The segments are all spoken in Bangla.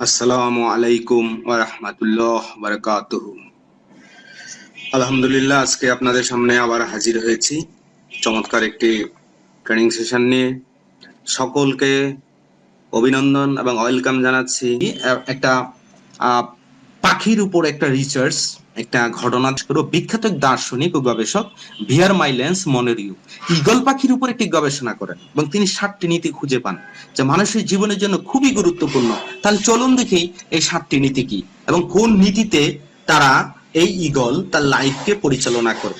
আসসালামু আলাইকুম ওয়া রাহমাতুল্লাহি ওয়া বারাকাতুহু। আলহামদুলিল্লাহ, আজকে আপনাদের সামনে আবার হাজির হয়েছি চমৎকার একটি ট্রেনিং সেশন নিয়ে। সকলকে অভিনন্দন এবং ওয়েলকাম জানাচ্ছি। একটা আহ, পাখির উপর একটা রিসার্চ, একটা ঘটনা পুরো বিখ্যাত এক দার্শনিক ও গবেষক ভিয়ার মাইলেন্স মনেরিউ ঈগল পাখির উপর একটি গবেষণা করেন এবং তিনি 7টি নীতি খুঁজে পান যা মানুষের জীবনের জন্য খুবই গুরুত্বপূর্ণ। তাহলে চলুন দেখি এই 7টি নীতি কি এবং কোন নীতিতে তারা এই ঈগল তার লাইফকে পরিচালনা করে।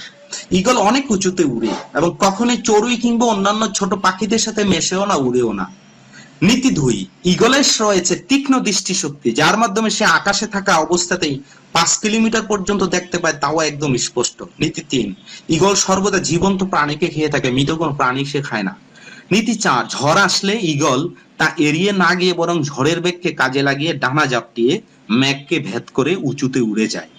ঈগল অনেক উঁচুতে উড়ে এবং কখনোই চড়ুই কিংবা অন্যান্য ছোট পাখিদের সাথে মেশেও না, উড়েও না। নীতি 2, ঈগলের রয়েছে তীক্ষ্ণ দৃষ্টিশক্তি, যার মাধ্যমে সে আকাশে থাকা অবস্থাতেই 5 কিলোমিটার পর্যন্ত দেখতে পায়, তাও একদম স্পষ্ট। নীতি 3, ঈগল সর্বদা জীবন্ত প্রাণীকে খেয়ে থাকে, মৃত কোনো প্রাণী সে খায় না। নীতি 4, ঝড় আসলে ঈগল তা এড়িয়ে না গিয়ে বরং ঝড়ের বেগকে কাজে লাগিয়ে ডানা ঝাপটিয়ে মেঘকে ভেদ করে উঁচুতে উড়ে যায়।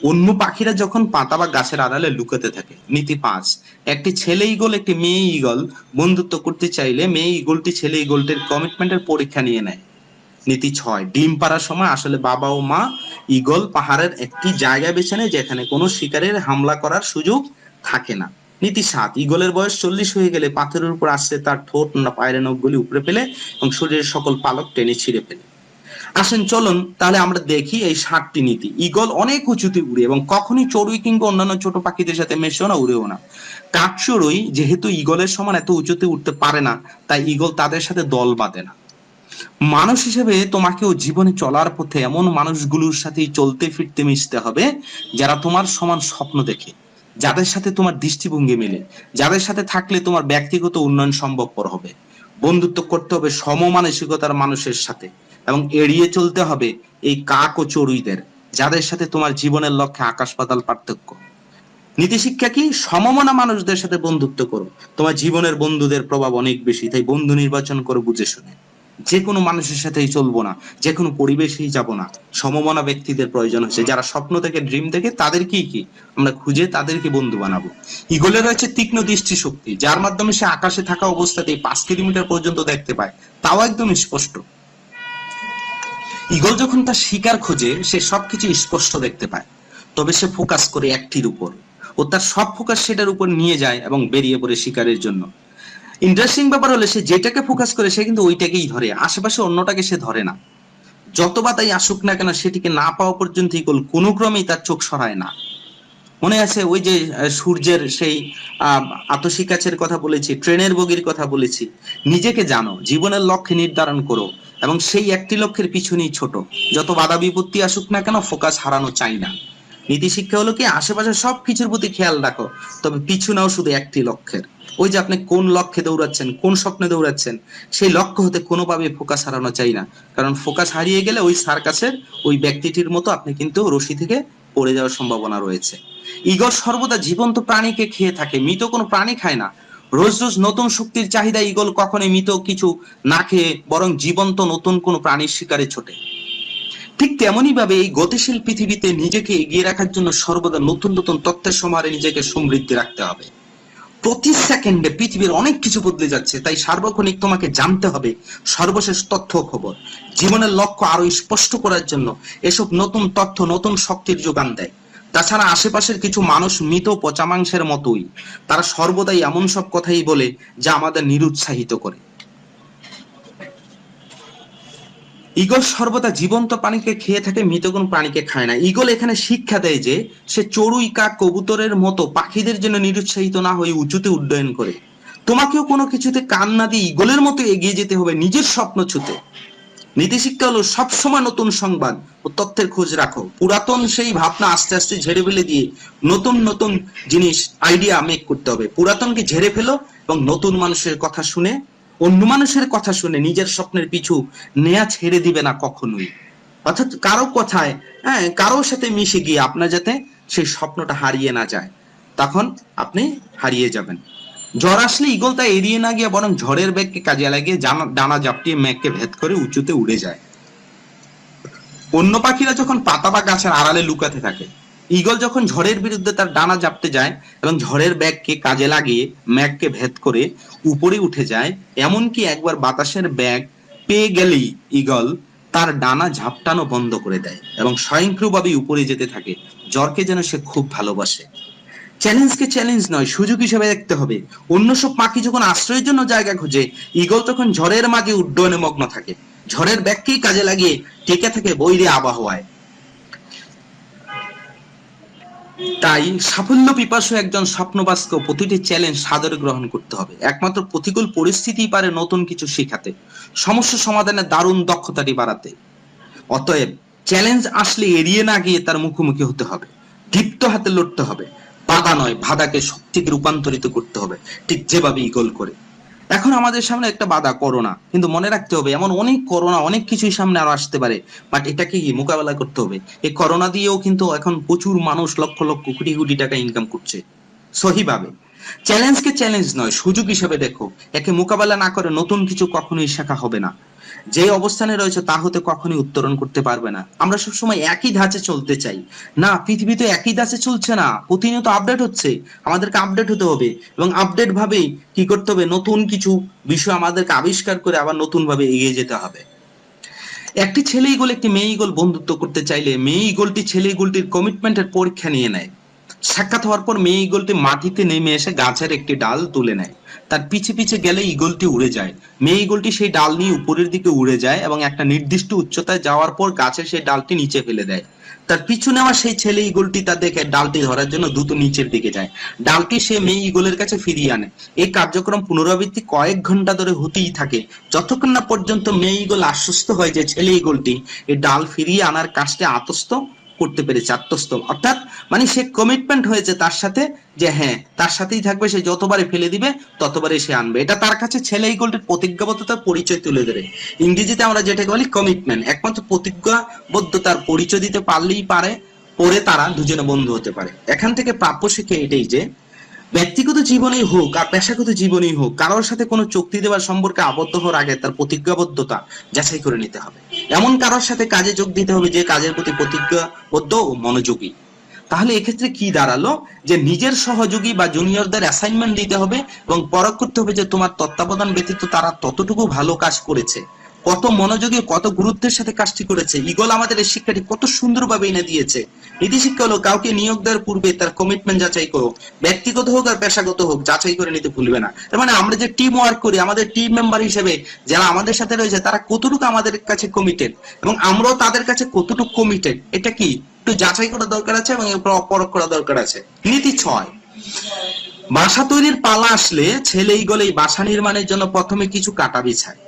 অন্য পাখিরা যখন পাতা বা গাছের আড়ালে লুকাতে থাকে। নীতি 5, একটি ছেলে ঈগল একটি মেয়ে ঈগল বন্ধুত্ব করতে চাইলে মেয়ে ঈগলটি ছেলে ঈগলটির কমিটমেন্টের পরীক্ষা নিয়ে নেয়। নীতি 6, ডিম পাড়ার সময় আসলে বাবা ও মা ঈগল পাহাড়ের একটি জায়গা বেছে নেয় যেখানে কোনো শিকারের হামলা করার সুযোগ থাকে না। নীতি 7, ঈগলের বয়স 40 হয়ে গেলে পাথরের উপর আসছে তার ঠোঁট না পায়ের নখগুলি উপড়ে ফেলে এবং শরীরের সকল পালক টেনে ছিঁড়ে ফেলে। আসেন চলুন তাহলে আমরা দেখি এই 7টি নীতি। ঈগল অনেক উঁচুতে উড়ে এবং কখনোই চড়ুই কিংবা অন্যান্য ছোট পাখিদের সাথে মেশেও না, উড়েও না। কাঠচড়ুই যেহেতু ঈগলের সমান এত উঁচুতে উঠতে পারে না, তাই ঈগল তাদের সাথে দল বাঁধে না। মানুষ হিসেবে তোমাকেও জীবনে চলার পথে এমন মানুষগুলোর সাথেই চলতে ফিরতে মিশতে হবে যারা তোমার সমান স্বপ্ন দেখে, যাদের সাথে তোমার দৃষ্টিভঙ্গি মেলে, যাদের সাথে থাকলে তোমার ব্যক্তিগত উন্নয়ন সম্ভবপর হবে। বন্ধুত্ব করতে হবে সমমানসিকতার মানুষের সাথে এবং এড়িয়ে চলতে হবে এই কাক ও চড়ুইদের, যাদের সাথে তোমার জীবনের লক্ষ্যে আকাশ পাতাল পার্থক্য। নীতি শিক্ষা কি? সমমনা মানুষদের সাথে বন্ধুত্ব করো। তোমার জীবনের বন্ধুদের প্রভাব অনেক বেশি, তাই বন্ধু নির্বাচন করো বুঝে শুনে। যে কোনো মানুষের সাথেই চলবো না, যে কোনো পরিবেশেই যাব না। সমমনা ব্যক্তিদের প্রয়োজন হচ্ছে, যারা স্বপ্ন থেকে ড্রিম থেকে তাদেরকেই কি আমরা খুঁজে তাদেরকে বন্ধু বানাবো। ঈগলের রয়েছে তীক্ষ্ণ দৃষ্টিশক্তি, যার মাধ্যমে সে আকাশে থাকা অবস্থাতেই 5 কিলোমিটার পর্যন্ত দেখতে পায়, তাও একদম স্পষ্ট। ঈগল যখন তার শিকার খোঁজে সে সবকিছু স্পষ্ট দেখতে পায়, তবে সে ফোকাস করে একটির উপর ও তার সব ফোকাস সেটার উপর নিয়ে যায় এবং বেরিয়ে পড়ে শিকারের জন্য। ইন্টারেস্টিং ব্যাপার হলো সে যেটাকে ফোকাস করে সে কিন্তু ওইটাকেই ধরে, আশেপাশে অন্যটাকে সে ধরে না। যত বাধাই আসুক না কেন সেটিকে না পাওয়া পর্যন্ত ঈগল কোনো ক্রমেই তার চোখ সরায় না। মনে আছে ওই যে সূর্যের সেই আহ আতশিকাচের কথা বলেছি, ট্রেনের বগির কথা বলেছি। নিজেকে জানো, জীবনের লক্ষ্য নির্ধারণ করো এবং সেই একটি লক্ষ্যের পিছনেই ছোট। যত বাধা বিপত্তি আসুক না কেন ফোকাস হারানো চাই না। নীতি শিক্ষা হলো কি, আশেপাশে সব কিছুর প্রতি খেয়াল রাখো, তবে পিছু নাও শুধু একটি লক্ষ্যের। ওই যে আপনি কোন লক্ষ্যে দৌড়াচ্ছেন, কোন স্বপ্নে দৌড়াচ্ছেন, সেই লক্ষ্য হতে কোনোভাবে ফোকাস হারানো চাই না। কারণ ফোকাস হারিয়ে গেলে ওই সার্কাসের ওই ব্যক্তিটির মতো আপনি কিন্তু রশি থেকে পড়ে যাওয়ার সম্ভাবনা রয়েছে। ঈগল সর্বদা জীবন্ত প্রাণীকে খেয়ে থাকে, মৃত কোনো প্রাণী খায় না। রোজ রোজ নতুন শক্তির চাহিদা ঈগল কখনোই মৃত কিছু না খেয়ে বরং জীবন্ত নতুন কোনো প্রাণীর শিকারে ছোটে। ঠিক তেমনি ভাবে এই গতিশীল পৃথিবীতে নিজেকে এগিয়ে রাখার জন্য সর্বদা নতুন নতুন তথ্যের সমাহারে নিজেকে সমৃদ্ধি রাখতে হবে। প্রতি সেকেন্ডে পৃথিবীর অনেক কিছু বদলে যাচ্ছে, তাই সার্বক্ষণিক তোমাকে জানতে হবে সর্বশেষ তথ্য খবর। জীবনের লক্ষ্য আরো স্পষ্ট করার জন্য এসব নতুন তথ্য নতুন শক্তির যোগান দেয়। তাছাড়া আশেপাশের কিছু মানুষ মৃত পচা মাংসের মতোই, তারা সর্বদাই এমন সব কথাই বলে যা আমাদের নিরুৎসাহিত করে। ঈগল সর্বদা জীবন্ত প্রাণীকে খেয়ে থাকে, মৃত কোনো প্রাণীকে খায় না। ঈগল এখানে শিক্ষা দেয় যে সে চড়ুই কাক কবুতরের মতো পাখিদের জন্য নিরুৎসাহিত না হয়ে উঁচুতে উড্ডয়ন করে। তোমাকেও কোনো কিছুতে কান না দিয়ে ঈগলের মতো এগিয়ে যেতে হবে নিজের স্বপ্ন ছুতে। নীতি শিক্ষা হলো সবসময় নতুন সংবাদ ও তথ্যের খোঁজ রাখো। পুরাতন সেই ভাবনা আস্তে আস্তে ঝেড়ে ফেলে দিয়ে নতুন নতুন জিনিস আইডিয়া মেক করতে হবে। পুরাতনকে ঝেড়ে ফেলো এবং নতুন মানুষের কথা শুনে, অন্য মানুষের কথা শুনে নিজের স্বপ্নের পিছু নেয়া ছেড়ে দিবে না কখনোই। অর্থাৎ কারো কথায়, কারোর সাথে মিশে গিয়ে আপনার যাতে সেই স্বপ্নটা হারিয়ে না যায়, তখন আপনি হারিয়ে যাবেন। ঝড় আসলে ঈগল তা এড়িয়ে না গিয়ে বরং ঝড়ের বেগকে কাজে লাগিয়ে ডানা ঝাপটিয়ে মেঘকে ভেদ করে উঁচুতে উড়ে যায়। অন্য পাখিরা যখন পাতা বা গাছের আড়ালে লুকাতে থাকে, ঈগল যখন ঝড়ের বিরুদ্ধে তার ডানা ঝাপটে যায় এবং ঝড়ের বেগকে কাজে লাগিয়ে মেঘকে ভেদ করে উপরে উঠে যায়। এমনকি একবার বাতাসের বেগ পেয়ে গেলেই ঈগল তার ডানা ঝাপটানো বন্ধ করে দেয় এবং স্বয়ংক্রিয়ভাবে উপরে যেতে থাকে। জ্বরকে যেন সে খুব ভালোবাসে। চ্যালেঞ্জকে চ্যালেঞ্জ নয়, সুযোগ হিসেবে দেখতে হবে। অন্য সব পাখি যখন আশ্রয়ের জন্য জায়গা খোঁজে, ঈগল তখন ঝড়ের মাঝে উড্ডয়নে মগ্ন থাকে। ঝড়ের ব্যাগকেই কাজে লাগিয়ে টেকে থাকে বৈরী আবহাওয়ায়। তাই সাফল্য পিপাসু একজন স্বপ্নবাজকে প্রতিটি চ্যালেঞ্জ সাদরে গ্রহণ করতে হবে। একমাত্র প্রতিকূল পরিস্থিতিই পারে নতুন কিছু শেখাতে, সমস্যা সমাধানের দারুণ দক্ষতাটি বাড়াতে। অতএব চ্যালেঞ্জ আসলে এড়িয়ে না গিয়ে তার মুখোমুখি হতে হবে, দীপ্ত হাতে লড়তে হবে। বাধা নয়, বাধাকে শক্তিতে রূপান্তরিত করতে হবে, ঠিক যেভাবে ঈগল করে। এখন আমাদের সামনে একটা বাধা করোনা, কিন্তু মনে রাখতে হবে এমন অনেক করোনা, অনেক কিছুই সামনে আরো আসতে পারে, বাট এটাকে মোকাবেলা করতে হবে। এই করোনা দিয়েও কিন্তু এখন প্রচুর মানুষ লক্ষ লক্ষ কোটি কোটি টাকা ইনকাম করছে সহিভাবে। চ্যালেঞ্জকে চ্যালেঞ্জ নয়, সুযোগ হিসেবে দেখো। একে মোকাবেলা না করে নতুন কিছু কখনোই শেখা হবে না। যে অবস্থানে রয়েছে তা হতে কখনোই উত্তরণ করতে পারবে না। আমরা সবসময় একই ধাঁচে চলতে চাই না, পৃথিবীতে একই ধাঁচে চলছে না, প্রতিনিয়ত আপডেট হচ্ছে। আমাদেরকে আপডেট হতে হবে এবং আপডেট ভাবেই কি করতে হবে, নতুন কিছু বিষয় আমাদেরকে আবিষ্কার করে আবার নতুন ভাবে এগিয়ে যেতে হবে। একটি ছেলে ঈগল একটি মেয়ে ঈগল বন্ধুত্ব করতে চাইলে মেয়ে ঈগলটি ছেলে ঈগলটির কমিটমেন্টের পরীক্ষা নিয়ে নেয়। সাক্ষাৎ হওয়ার পর মেয়ে ঈগলটি মাটিতে নেমে এসে গাছের একটি ডাল তুলে নেয়। তার পিছে পিছে গেলে ঈগলটি উড়ে যায়। মেয়ে ঈগলটি সেই ডাল নিয়ে উপরের দিকে উড়ে যায় এবং একটা নির্দিষ্ট উচ্চতায় যাওয়ার পর গাছের সেই ডালটি নিচে ফেলে দেয়। তার পিছু নেওয়া সেই ছেলে ঈগলটি তা দেখে ডালটি ধরার জন্য দ্রুত নিচের দিকে যায়। ডালটি সে মেয়ে ঈগলের কাছে ফিরিয়ে আনে। এই কার্যক্রম পুনরাবৃত্তি কয়েক ঘন্টা ধরে হতেই থাকে, যতক্ষণ না পর্যন্ত মেয়ে ঈগল আশ্বস্ত হয় যে ছেলে ঈগলটি এই ডাল ফিরিয়ে আনার কাজটি আত্মস্থ করতে পেরেছে। আত্মস্থ অর্থাৎ মানে সে কমিটমেন্ট হয়েছে তার সাথে, যে হ্যাঁ তার সাথেই থাকবে, সে যতবারই ফেলে দিবে ততবারই সে আনবে। এটা তার কাছে ছেলে ঈগলটির প্রতিজ্ঞাবদ্ধতার পরিচয় তুলে ধরে। ইংরেজিতে আমরা যেটাকে বলি কমিটমেন্ট। একমাত্র প্রতিজ্ঞাবদ্ধতার পরিচয় দিতে পারলেই পারে পরে তারা দুজনে বন্ধু হতে পারে। এখান থেকে প্রাপ্য শিক্ষা এটাই যে ব্যক্তিগত জীবনেই হোক আর পেশাগত জীবনেই হোক, কারোর সাথে কোনো চুক্তি দেওয়ার সম্পর্কে আবদ্ধ হওয়ার আগে তার প্রতিজ্ঞাবদ্ধতা যাচাই করে নিতে হবে। এমন কারোর সাথে কাজে যোগ দিতে হবে যে কাজের প্রতি প্রতিজ্ঞাবদ্ধ ও মনোযোগী। তাহলে এক্ষেত্রে কি দাঁড়ালো, যে নিজের সহযোগী বা জুনিয়রদের অ্যাসাইনমেন্ট দিতে হবে এবং পরখ করতে হবে যে তোমার তত্ত্বাবধান ব্যতীত তারা ততটুকু ভালো কাজ করেছে, কত মনোযোগী কত গুরুত্বের সাথে কাজটি করেছে। ঈগল আমাদের এই শিক্ষাটি কত সুন্দরভাবে এনে দিয়েছে। নীতি শিক্ষা হলো কাউকে নিয়োগ দেওয়ার পূর্বে তার কমিটমেন্ট যাচাই করো, ব্যক্তিগত হোক আর পেশাগত হোক, যাচাই করে নিতে ভুলবে না। তার মানে আমরা যে টিম ওয়ার্ক করি, আমাদের টিম মেম্বার হিসেবে যারা আমাদের সাথে রয়েছে তারা কতটুকু আমাদের কাছে কমিটেড এবং আমরাও তাদের কাছে কতটুকু কমিটেড, এটা কি একটু যাচাই করা দরকার আছে এবং পরখ করা দরকার আছে। নীতি 6, বাসা তৈরির পালা আসলে ছেলে ঈগল এই বাসা নির্মাণের জন্য প্রথমে কিছু কাটা বিছায়,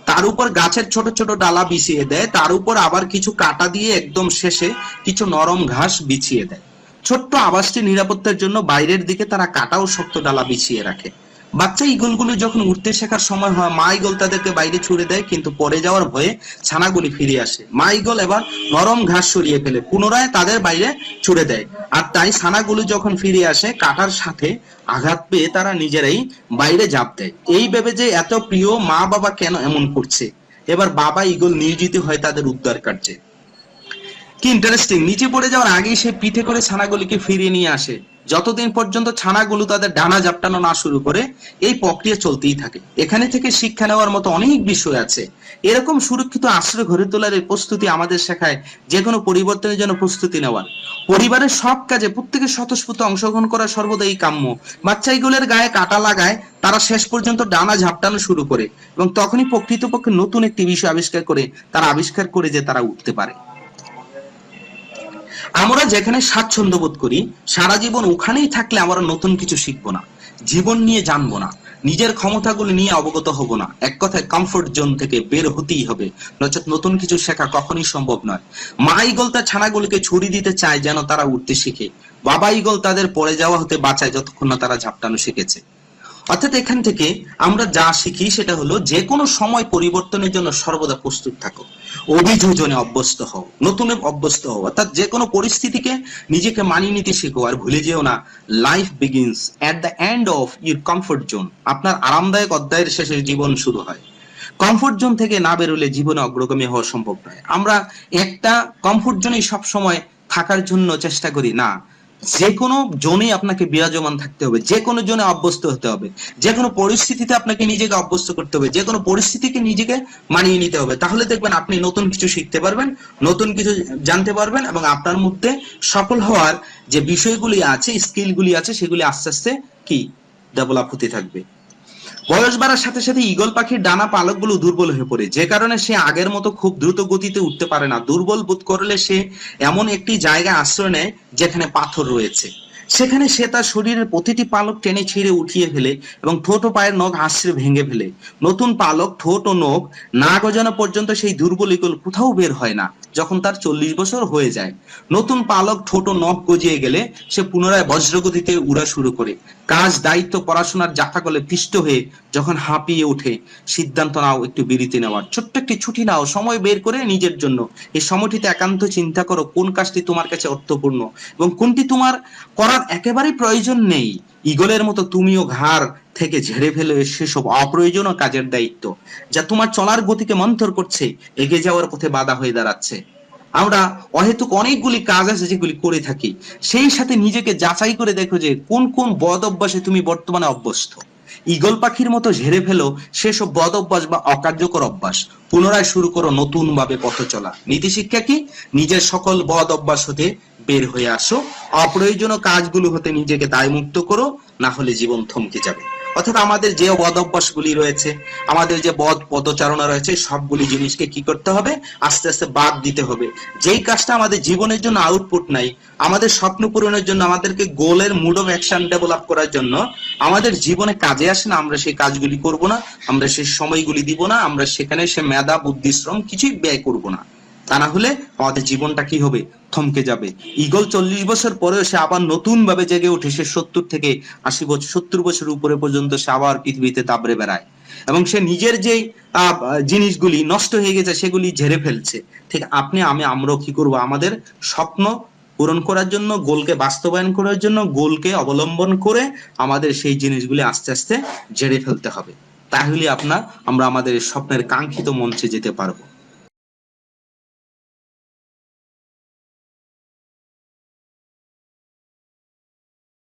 তার উপর গাছের ছোট ছোট ডালা বিছিয়ে দেয়, তার উপর আবার কিছু কাটা দিয়ে একদম শেষে কিছু নরম ঘাস বিছিয়ে দেয়। ছোট্ট আবাসটি নিরাপত্তার জন্য বাইরের দিকে তারা কাটা ও শক্ত ডালা বিছিয়ে রাখে। বাচ্চা ঈগলগুলো যখন উঠতে শেখার সময় হয়, মা ঈগল তাদেরকে বাইরে ছুড়ে দেয়, কিন্তু পড়ে যাওয়ার ভয়ে ছানাগুলি ফিরে আসে। মা ঈগল এবার নরম ঘাস সরিয়ে ফেলে, পুনরায় তাদের বাইরে ছুড়ে দেয়। আর তাই ছানাগুলো যখন ফিরে আসে, কাটার সাথে আঘাত পেয়ে তারা নিজেরাই বাইরে ঝাঁপ দেয়। এই ভেবে যে এত প্রিয় মা বাবা কেন এমন করছে, এবার বাবা ঈগল নিয়োজিত হয় তাদের উদ্ধার কার্যে। কি ইন্টারেস্টিং, নিচে পড়ে যাওয়ার আগেই সে পিঠে করে ছানাগুলিকে ফিরিয়ে নিয়ে আসে। যতদিন পর্যন্ত ছানাগুলো তাদের ডানা ঝাপটানো না শুরু করে, এই প্রক্রিয়া চলতেই থাকে। এখানে থেকে শিক্ষা নেওয়ার মতো অনেক বিষয় আছে। এরকম সুরক্ষিত আশ্রয় গড়ে তোলার এই প্রস্তুতি আমাদের শেখায় যে কোনো পরিবর্তনের জন্য প্রস্তুতি নেওয়ার। পরিবারের সব কাজে প্রত্যেকের স্বতঃস্ফূর্ত অংশগ্রহণ করা সর্বদাই কাম্য। বাচ্চা ঈগলের গায়ে কাটা লাগায়, তারা শেষ পর্যন্ত ডানা ঝাপটানো শুরু করে এবং তখনই প্রকৃতপক্ষে নতুন একটি বিষয় আবিষ্কার করে, তারা আবিষ্কার করে যে তারা উঠতে পারে। আমরা যেখানে স্বাচ্ছন্দ্য বোধ করি, সারা জীবন ওখানেই থাকলে আমরা নতুন কিছু শিখবো না, জীবন নিয়ে জানবো না, নিজের ক্ষমতাগুলি নিয়ে অবগত হব না। এক কথায় কমফোর্ট জোন থেকে বের হতেই হবে, নচেত নতুন কিছু শেখা কখনোই সম্ভব নয়। মা ঈগল তার ছানাগুলিকে ছুরি দিতে চায় যেন তারা উঠতে শিখে। বাবা ঈগল তাদের পড়ে যাওয়া হতে বাঁচায় যতক্ষণ না তারা ঝাপটানো শিখেছে। অর্থাৎ এখান থেকে আমরা যা শিখি সেটা হলো, যে কোনো সময় পরিবর্তনের জন্য সর্বদা প্রস্তুত থাকো, অভিযোজনে অভ্যস্ত হও, নতুনে অভ্যস্ত হও। অর্থাৎ যে কোনো পরিস্থিতিকে নিজেকে মানিয়ে নিতে শিখো। আর ভুলে যেও না, life begins at the end of your comfort zone. আপনার আরামদায়ক অধ্যায়ের শেষে জীবন শুরু হয়। কমফোর্ট জোন থেকে না বেরোলে জীবনে অগ্রগামী হওয়া সম্ভব নয়। আমরা একটা কমফোর্ট জোনেই সবসময় থাকার জন্য চেষ্টা করি না, যে কোনো জোনে আপনাকে বিরাজমান থাকতে হবে, যে কোনো জোনে অভ্যস্ত হতে হবে, যে কোনো পরিস্থিতিতে আপনাকে নিজেকে অভ্যস্ত করতে হবে, যে কোনো পরিস্থিতিকে নিজেকে মানিয়ে নিতে হবে। তাহলে দেখবেন আপনি নতুন কিছু শিখতে পারবেন, নতুন কিছু জানতে পারবেন, এবং আপনার মধ্যে সফল হওয়ার যে বিষয়গুলি আছে, স্কিলগুলি আছে, সেগুলি আস্তে আস্তে কি ডেভেলপ হতে থাকবে। বয়স বাড়ার সাথে সাথে ঈগল পাখির ডানা পালকগুলো দুর্বল হয়ে পড়ে, যে কারণে সে আগের মতো খুব দ্রুত গতিতে উঠতে পারে না। দুর্বল বোধ করলে সে এমন একটি জায়গায় আশ্রয় নেয় যেখানে পাথর রয়েছে। সেখানে সে তার শরীরের প্রতিটি পালক টেনে ছিঁড়ে উঠিয়ে ফেলে এবং ঠোঁট ও পায়ের নখ আঁচড়ে ভেঙে ফেলে। নতুন পালক, ঠোঁট ও নখ না গজানো পর্যন্ত সেই দুর্বল ঈগল কোথাও বের হয় না। যখন তার 40 বছর হয়ে যায়, নতুন পালক, ঠোঁট ও নখ গজিয়ে গেলে সে পুনরায় বজ্রগতিতে উড়া শুরু করে। কাজ, দায়িত্ব, পড়াশোনার জাফাকলে পিষ্ট হয়ে যখন হাঁপিয়ে ওঠে, সিদ্ধান্ত নাও একটু বিরতি নেওয়ার, ছোট্ট একটি ছুটি নাও, সময় বের করে নিজের জন্য। এই সময়টিতে একান্ত চিন্তা করো কোন কাজটি তোমার কাছে অর্থপূর্ণ এবং কোনটি তোমার করার একেবারেই প্রয়োজন নেই। ঈগলের মতো তুমিও ঘাড় থেকে ঝেড়ে ফেলে সেসব অপ্রয়োজনীয় কাজের দায়িত্ব, যা তোমার চলার গতিকে মন্থর করছে, এগিয়ে যাওয়ার পথে বাধা হয়ে দাঁড়াচ্ছে। আমরা অহেতুক অনেকগুলি কাজ আছে যেগুলি করে থাকি, সেই সাথে নিজেকে যাচাই করে দেখো যে কোন কোন বদ অভ্যাসে তুমি বর্তমানে অভ্যস্ত। ঈগল পাখির মতো ঝেড়ে ফেলো সেসব বদ অভ্যাস বা অকার্যকর অভ্যাস। পুনরায় শুরু করো নতুন ভাবে পথ চলা। নীতি শিক্ষা কি? নিজের সকল বদ অভ্যাস হতে বের হয়ে আসো, অপ্রয়োজনীয় কাজগুলো হতে নিজেকে দায়মুক্ত করো, না হলে জীবন থমকে যাবে। অর্থাৎ আমাদের যে বদ অভ্যাসগুলি রয়েছে, আমাদের যে বদ পদচারণা রয়েছে, সবগুলি জিনিসকে কি করতে হবে? আস্তে আস্তে বাদ দিতে হবে। যেই কাজটা আমাদের জীবনের জন্য আউটপুট নাই, আমাদের স্বপ্ন পূরণের জন্য, আমাদেরকে গোলের মুড অফ অ্যাকশন ডেভেলপ করার জন্য আমাদের জীবনে কাজে আসে না, আমরা সেই কাজগুলি করব না, আমরা সেই সময়গুলি দিব না, আমরা সেখানে সে মেধা, বুদ্ধি, শ্রম কিছুই ব্যয় করব না। তা না হলে আমাদের জীবনটা কি হবে? থমকে যাবে। ঈগল 40 বছর পরেও সে আবার নতুন ভাবে জেগে ওঠে। সে 70 থেকে 80 বছর, 70 বছর উপরে পর্যন্ত সে আবার পৃথিবীতে দাবড়ে বেড়ায় এবং সে নিজের যে জিনিসগুলি নষ্ট হয়ে গেছে সেগুলি ঝেড়ে ফেলছে। ঠিক আপনি, আমরাও কি করব? আমাদের স্বপ্ন পূরণ করার জন্য, গোলকে বাস্তবায়ন করার জন্য, গোলকে অবলম্বন করে আমাদের সেই জিনিসগুলি আস্তে আস্তে ঝেড়ে ফেলতে হবে। তাহলে আমরা আমাদের স্বপ্নের কাঙ্ক্ষিত মঞ্চে যেতে পারবো।